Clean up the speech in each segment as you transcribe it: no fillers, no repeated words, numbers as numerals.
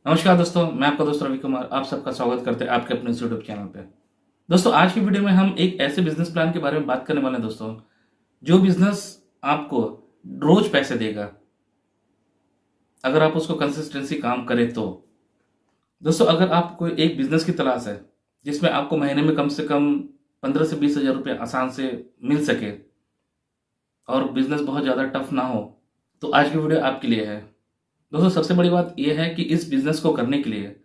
नमस्कार दोस्तों, मैं आपका दोस्त रवि कुमार आप सबका स्वागत करते हैं आपके अपने इस यूट्यूब चैनल पे। दोस्तों, आज की वीडियो में हम एक ऐसे बिजनेस प्लान के बारे में बात करने वाले हैं दोस्तों, जो बिजनेस आपको रोज पैसे देगा अगर आप उसको कंसिस्टेंसी काम करें तो। दोस्तों, अगर आपको एक बिजनेस की तलाश है जिसमें आपको महीने में कम से कम 15 से 20 हज़ार रुपये आसान से मिल सके और बिजनेस बहुत ज़्यादा टफ ना हो, तो आज की वीडियो आपके लिए है। दोस्तों, सबसे बड़ी बात यह है कि इस बिजनेस को करने के लिए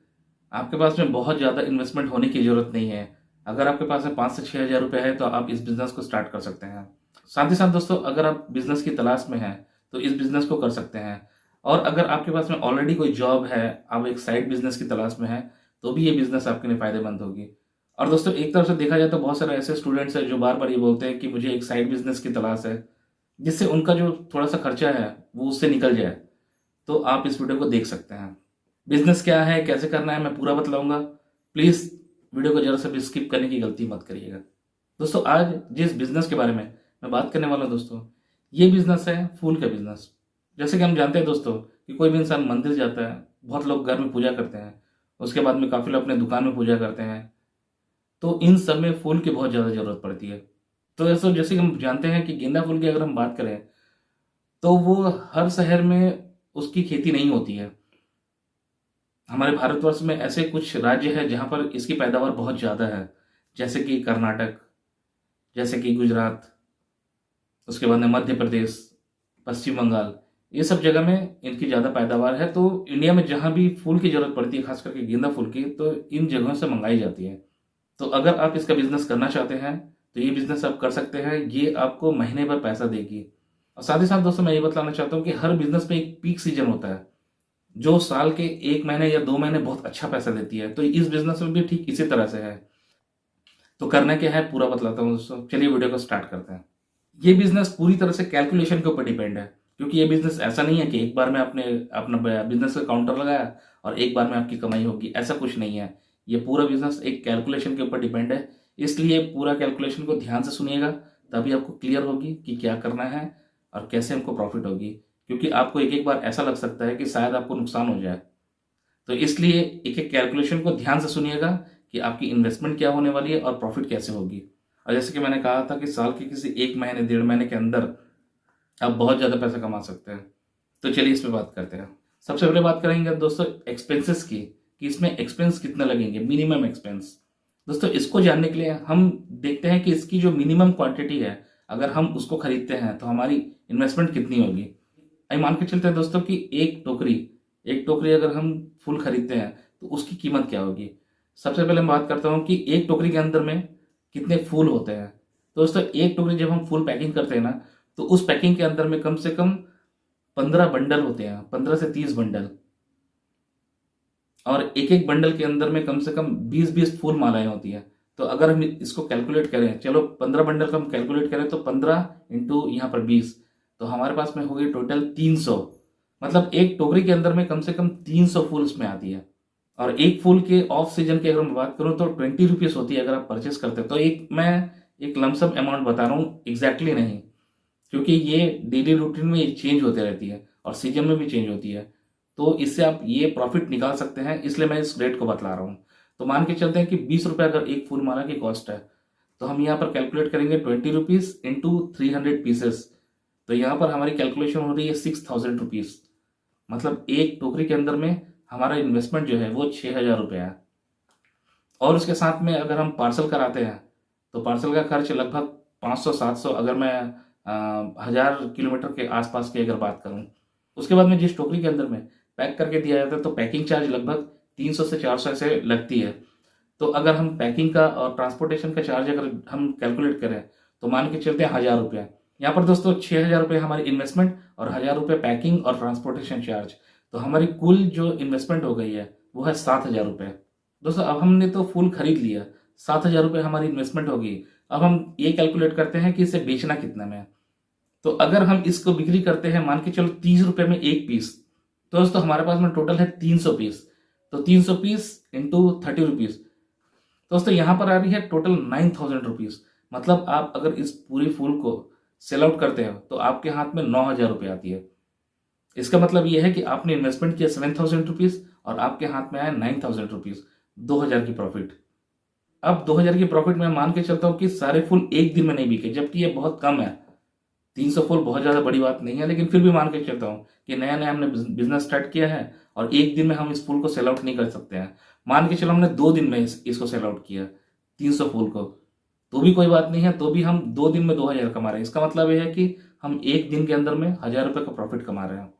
आपके पास में बहुत ज़्यादा इन्वेस्टमेंट होने की ज़रूरत नहीं है। अगर आपके पास में 5 से 6 हज़ार रुपये है तो आप इस बिज़नेस को स्टार्ट कर सकते हैं। साथ ही साथ दोस्तों, अगर आप बिज़नेस की तलाश में हैं तो इस बिज़नेस को कर सकते हैं। और अगर आपके पास में ऑलरेडी कोई जॉब है, आप एक साइड बिज़नेस की तलाश में हैं, तो भी ये बिज़नेस आपके लिए फ़ायदेमंद होगी। और दोस्तों, एक तरफ से देखा जाए तो बहुत सारे ऐसे स्टूडेंट्स हैं जो बार-बार ये बोलते हैं कि मुझे एक साइड बिज़नेस की तलाश है, जिससे उनका जो थोड़ा-सा खर्चा है, वो उससे निकल जाए। तो आप इस वीडियो को देख सकते हैं। बिज़नेस क्या है, कैसे करना है, मैं पूरा बतलाऊँगा। प्लीज़ वीडियो को ज़रा सा भी स्किप करने की गलती मत करिएगा। दोस्तों, आज जिस बिज़नेस के बारे में मैं बात करने वाला हूँ दोस्तों, ये बिज़नेस है फूल का बिज़नेस। जैसे कि हम जानते हैं दोस्तों कि कोई भी इंसान मंदिर जाता है, बहुत लोग घर में पूजा करते हैं, उसके बाद में काफ़ी लोग अपने दुकान में पूजा करते हैं, तो इन सब में फूल की बहुत ज़्यादा ज़रूरत पड़ती है। तो ऐसा जैसे कि हम जानते हैं कि गेंदा फूल की अगर हम बात करें, तो वो हर शहर में उसकी खेती नहीं होती है। हमारे भारतवर्ष में ऐसे कुछ राज्य हैं जहाँ पर इसकी पैदावार बहुत ज़्यादा है, जैसे कि कर्नाटक, जैसे कि गुजरात, उसके बाद में मध्य प्रदेश, पश्चिम बंगाल, ये सब जगह में इनकी ज़्यादा पैदावार है। तो इंडिया में जहाँ भी फूल की ज़रूरत पड़ती है, खास करके गेंदा फूल की, तो इन जगहों से मंगाई जाती है। तो अगर आप इसका बिज़नेस करना चाहते हैं, तो ये बिज़नेस आप कर सकते हैं। ये आपको महीने भर पैसा देगी। और साथ ही साथ दोस्तों, मैं ये बतलाना चाहता हूँ कि हर बिज़नेस में एक पीक सीज़न होता है, जो साल के 1 महीने या 2 महीने बहुत अच्छा पैसा देती है। तो इस बिज़नेस में भी ठीक इसी तरह से है। तो करना क्या है पूरा बतलाता हूँ दोस्तों, चलिए वीडियो को स्टार्ट करते हैं। ये बिज़नेस पूरी तरह से कैलकुलेशन के ऊपर डिपेंड है, क्योंकि ये बिज़नेस ऐसा नहीं है कि एक बार में आपने अपना बिज़नेस का काउंटर लगाया और एक बार में आपकी कमाई होगी, ऐसा कुछ नहीं है। ये पूरा बिज़नेस एक कैलकुलेशन के ऊपर डिपेंड है, इसलिए पूरा कैलकुलेशन को ध्यान से सुनिएगा, तभी आपको क्लियर होगी कि क्या करना है और कैसे हमको प्रॉफ़िट होगी। क्योंकि आपको एक-एक बार ऐसा लग सकता है कि शायद आपको नुकसान हो जाए। तो इसलिए एक-एक कैलकुलेशन को ध्यान से सुनिएगा कि आपकी इन्वेस्टमेंट क्या होने वाली है और प्रॉफ़िट कैसे होगी। और जैसे कि मैंने कहा था कि साल के किसी 1 महीने, डेढ़ महीने के अंदर आप बहुत ज़्यादा पैसा कमा सकते हैं। तो चलिए इस पे बात करते हैं। सबसे पहले बात करेंगे दोस्तों एक्सपेंसेस की, कि इसमें एक्सपेंस कितने लगेंगे, मिनिमम एक्सपेंस। दोस्तों, इसको जानने के लिए हम देखते हैं कि इसकी जो मिनिमम क्वांटिटी है, अगर हम उसको खरीदते हैं तो हमारी इन्वेस्टमेंट कितनी होगी। मान के चलते हैं दोस्तों कि एक टोकरी अगर हम फूल खरीदते हैं तो उसकी कीमत क्या होगी। सबसे पहले मैं बात करता हूँ कि एक टोकरी के अंदर में कितने फूल होते हैं। तो दोस्तों, एक टोकरी जब हम फूल पैकिंग करते हैं ना, तो उस पैकिंग के अंदर में कम से कम 15 बंडल होते हैं, 15 से 30 बंडल। और एक एक बंडल के अंदर में कम से कम 20-20 फूल मालाएं होती हैं। तो अगर हम इसको कैलकुलेट करें, चलो 15 बंडल का हम कैलकुलेट करें तो 15 इंटू यहाँ पर 20, तो हमारे पास में हो गई टोटल 300। मतलब एक टोकरी के अंदर में कम से कम 300 फूल उसमें आती है। और एक फूल के ऑफ सीजन की अगर मैं बात करूं तो 20 रुपीज़ होती है अगर आप परचेस करते हैं। तो मैं एक लमसम अमाउंट बता रहा हूँ, एग्जैक्टली नहीं, क्योंकि ये डेली रूटीन में चेंज होते रहती है और सीजन में भी चेंज होती है। तो इससे आप ये प्रॉफिट निकाल सकते हैं, इसलिए मैं इस रेट को बतला रहा हूँ। तो मान के चलते हैं कि 20 रुपये अगर एक फूल माला की कॉस्ट है, तो हम यहाँ पर कैलकुलेट करेंगे 20 रुपीज़ इंटू 300 पीसेस। तो यहाँ पर हमारी कैलकुलेशन हो रही है 6000 रुपीज़। मतलब एक टोकरी के अंदर में हमारा इन्वेस्टमेंट जो है वो 6000 रुपये है। और उसके साथ में अगर हम पार्सल कराते हैं तो पार्सल का खर्च लगभग 500-700, अगर मैं 1000 किलोमीटर के आसपास की अगर बात करूं। उसके बाद में जिस टोकरी के अंदर में पैक करके दिया जाता है तो पैकिंग चार्ज लगभग 300 से 400 ऐसे लगती है। तो अगर हम पैकिंग का और ट्रांसपोर्टेशन का चार्ज अगर हम कैलकुलेट करें तो मान के चलते हैं 1000 रुपये। यहाँ पर दोस्तों 6000 रुपये हमारी इन्वेस्टमेंट और 1000 रुपये पैकिंग और ट्रांसपोर्टेशन चार्ज। तो हमारी कुल जो इन्वेस्टमेंट हो गई है वो है 7000 रुपये। दोस्तों, अब हमने तो फूल खरीद लिया, 7000 रुपये हमारी इन्वेस्टमेंट होगी। अब हम ये कैलकुलेट करते हैं कि इसे बेचना कितने में है। तो अगर हम इसको बिक्री करते हैं, मान के चलो 30 रुपये में एक पीस, तो दोस्तों हमारे पास में टोटल है 300 पीस। तो 300 पीस इंटू 30 रुपीज़, दोस्तों यहाँ पर आ रही है टोटल 9000 रुपीज़। मतलब आप अगर इस पूरी फूल को सेल आउट करते हो तो आपके हाथ में 9000 रुपये आती है। इसका मतलब यह है कि आपने इन्वेस्टमेंट किया 7000 रुपीज़ और आपके हाथ में आया 9,000 रुपीज़, 2,000 की प्रॉफिट। अब 2,000 की प्रॉफिट मैं मान के चलता हूँ कि सारे फूल एक दिन में नहीं बिके, जबकि ये बहुत कम है। 300 फूल बहुत ज़्यादा बड़ी बात नहीं है, लेकिन फिर भी मान के चलता हूँ कि नया नया हमने बिजनेस स्टार्ट किया है और एक दिन में हम इस फूल को सेल आउट नहीं कर सकते हैं। मान के चलो हमने 2 दिन में इसको सेल आउट किया 300 फूल को, तो भी कोई बात नहीं है, तो भी हम 2 दिन में 2,000 कमा रहे हैं। इसका मतलब यह है कि हम एक दिन के अंदर में 1,000 रुपये का प्रॉफिट कमा रहे हैं।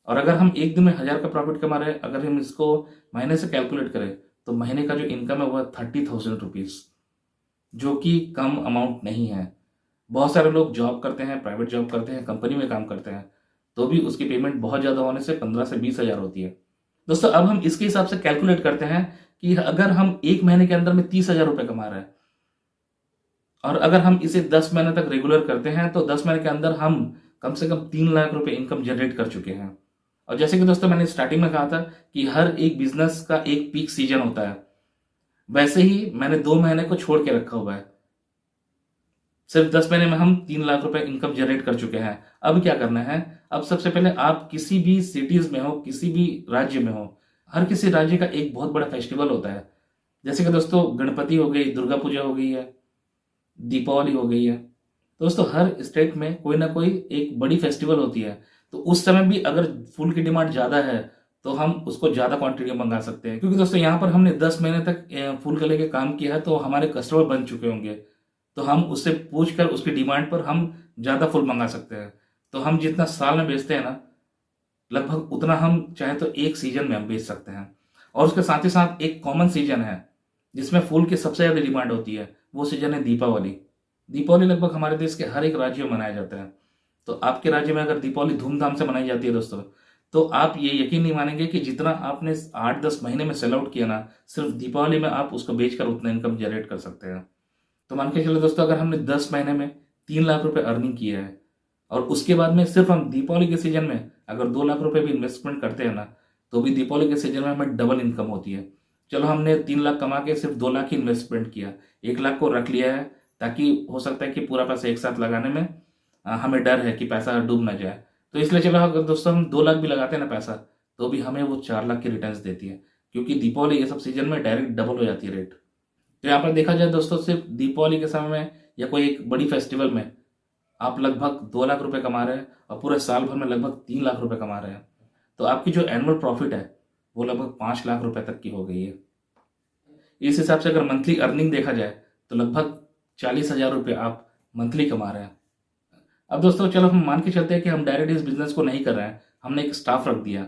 और अगर हम एक दिन में 1,000 का प्रॉफिट कमा रहे हैं, अगर हम इसको महीने से कैलकुलेट करें तो महीने का जो इनकम है वो है 30,000 रुपीज़, जो कि कम अमाउंट नहीं है। बहुत सारे लोग जॉब करते हैं, प्राइवेट जॉब करते हैं, कंपनी में काम करते हैं, तो भी उसकी पेमेंट बहुत ज़्यादा होने से 15 से 20,000 होती है। दोस्तों अब हम इसके हिसाब से कैलकुलेट करते हैं कि अगर हम एक महीने के अंदर में 30,000 रुपये कमा रहे हैं और अगर हम इसे 10 महीने तक रेगुलर करते हैं तो 10 महीने के अंदर हम कम से कम 3 लाख रुपए इनकम जनरेट कर चुके हैं। और जैसे कि दोस्तों मैंने स्टार्टिंग में कहा था कि हर एक बिजनेस का एक पीक सीजन होता है, वैसे ही मैंने 2 महीने को छोड़ के रखा हुआ है। सिर्फ 10 महीने में हम 3 लाख रुपए इनकम जनरेट कर चुके हैं। अब क्या करना है, अब सबसे पहले आप किसी भी सिटीज में हो, किसी भी राज्य में हो, हर किसी राज्य का एक बहुत बड़ा फेस्टिवल होता है। जैसे कि दोस्तों गणपति हो गई, दुर्गा पूजा हो गई है, दीपावली हो गई है। दोस्तों हर स्टेट में कोई ना कोई एक बड़ी फेस्टिवल होती है, तो उस समय भी अगर फूल की डिमांड ज़्यादा है तो हम उसको ज़्यादा क्वांटिटी में मंगा सकते हैं, क्योंकि दोस्तों यहाँ पर हमने 10 महीने तक फूल के लेके काम किया है, तो हमारे कस्टमर बन चुके होंगे, तो हम उससे पूछ कर उसकी डिमांड पर हम ज़्यादा फूल मंगा सकते हैं। तो हम जितना साल में बेचते हैं ना, लगभग उतना हम चाहे तो एक सीजन में हम बेच सकते हैं। और उसके साथ ही साथ एक कॉमन सीजन है जिसमें फूल की सबसे ज़्यादा डिमांड होती है, वो सीजन है दीपावली। दीपावली लगभग हमारे देश के हर एक राज्य में मनाया जाता है। तो आपके राज्य में अगर दीपावली धूमधाम से मनाई जाती है दोस्तों, तो आप ये यकीन नहीं मानेंगे कि जितना आपने 8-10 महीने में सेल आउट किया ना, सिर्फ दीपावली में आप उसको बेचकर उतना इनकम जनरेट कर सकते हैं। तो मान के चलो दोस्तों, अगर हमने 10 महीने में 3 लाख रुपए अर्निंग किया है और उसके बाद में सिर्फ हम दीपावली के सीजन में अगर 2 लाख रुपए भी इन्वेस्टमेंट करते हैं ना, तो भी दीपावली के सीजन में हमें डबल इनकम होती है। चलो हमने 3 लाख कमा के सिर्फ 2 लाख ही इन्वेस्टमेंट किया, 1 लाख को रख लिया है, ताकि हो सकता है कि पूरा पैसा एक साथ लगाने में हमें डर है कि पैसा डूब ना जाए। तो इसलिए चलो अगर दोस्तों हम 2 लाख भी लगाते हैं ना पैसा, तो भी हमें वो 4 लाख की रिटर्न्स देती है, क्योंकि दीपावली ये सब सीजन में डायरेक्ट डबल हो जाती है रेट। तो यहाँ पर देखा जाए दोस्तों, सिर्फ दीपावली के समय में या कोई एक बड़ी फेस्टिवल में आप लगभग 2 लाख रुपए कमा रहे हैं और पूरे साल भर में लगभग 3 लाख रुपए कमा रहे हैं। तो आपकी जो एनुअल प्रॉफिट है वो लगभग 5 लाख रुपए तक की हो गई है। इस हिसाब से अगर मंथली अर्निंग देखा जाए तो लगभग 40,000 रुपये आप मंथली कमा रहे हैं। अब दोस्तों चलो हम मान के चलते हैं कि हम डायरेक्ट इस बिजनेस को नहीं कर रहे हैं, हमने एक स्टाफ रख दिया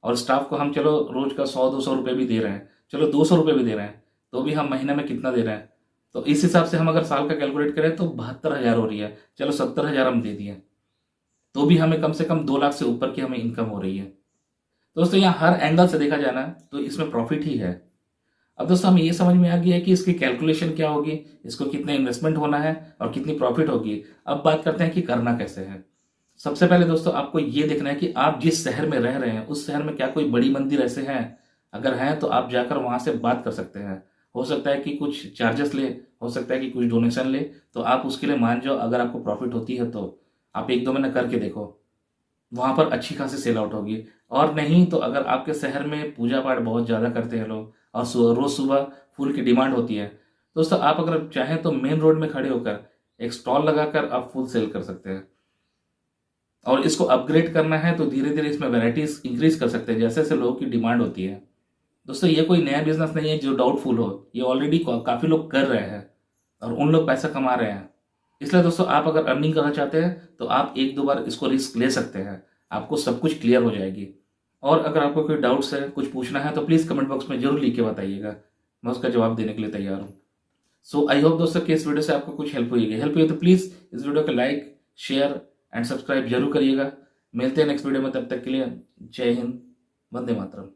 और स्टाफ को हम चलो रोज का 100-200 रुपये भी दे रहे हैं, चलो 200 रुपये भी दे रहे हैं, तो भी हम महीने में कितना दे रहे हैं, तो इस हिसाब से हम अगर साल का कैलकुलेट करें तो 72,000 हो रही है। चलो 70,000 हम दे दिए, तो भी हमें कम से कम 2 लाख से ऊपर की हमें इनकम हो रही है। दोस्तों यहाँ हर एंगल से देखा जाना तो इसमें प्रॉफिट ही है। अब दोस्तों हमें ये समझ में आ गया है कि इसकी कैलकुलेशन क्या होगी, इसको कितना इन्वेस्टमेंट होना है और कितनी प्रॉफिट होगी। अब बात करते हैं कि करना कैसे है। सबसे पहले दोस्तों आपको ये देखना है कि आप जिस शहर में रह रहे हैं उस शहर में क्या कोई बड़ी मंदिर ऐसे हैं, अगर हैं तो आप जाकर वहां से बात कर सकते हैं। हो सकता है कि कुछ चार्जेस ले, हो सकता है कि कुछ डोनेशन ले, तो आप उसके लिए मान जाओ। अगर आपको प्रॉफिट होती है तो आप 1-2 महीने करके देखो, वहां पर अच्छी खासी सेल आउट होगी। और नहीं तो अगर आपके शहर में पूजा पाठ बहुत ज़्यादा करते हैं लोग और रोज सुबह फूल की डिमांड होती है, दोस्तों आप अगर चाहें तो मेन रोड में खड़े होकर एक स्टॉल लगाकर आप फूल सेल कर सकते हैं। और इसको अपग्रेड करना है तो धीरे धीरे इसमें वैरायटीज इंक्रीज कर सकते हैं जैसे जैसे लोगों की डिमांड होती है। दोस्तों ये कोई नया बिजनेस नहीं है जो डाउटफुल हो, ये ऑलरेडी काफ़ी लोग कर रहे हैं और उन लोग पैसा कमा रहे हैं। इसलिए दोस्तों आप अगर अर्निंग करना चाहते हैं तो आप 1-2 बार इसको रिस्क ले सकते हैं, आपको सब कुछ क्लियर हो जाएगी। और अगर आपको कोई डाउट्स है, कुछ पूछना है, तो प्लीज़ कमेंट बॉक्स में जरूर लिख के बताइएगा, मैं उसका जवाब देने के लिए तैयार हूँ। सो आई होप दोस्तों कि इस वीडियो से आपको कुछ हेल्प हुई तो प्लीज़ इस वीडियो को लाइक, शेयर एंड सब्सक्राइब जरूर करिएगा। मिलते हैं नेक्स्ट वीडियो में, तब तक के लिए जय हिंद, वंदे मातरम।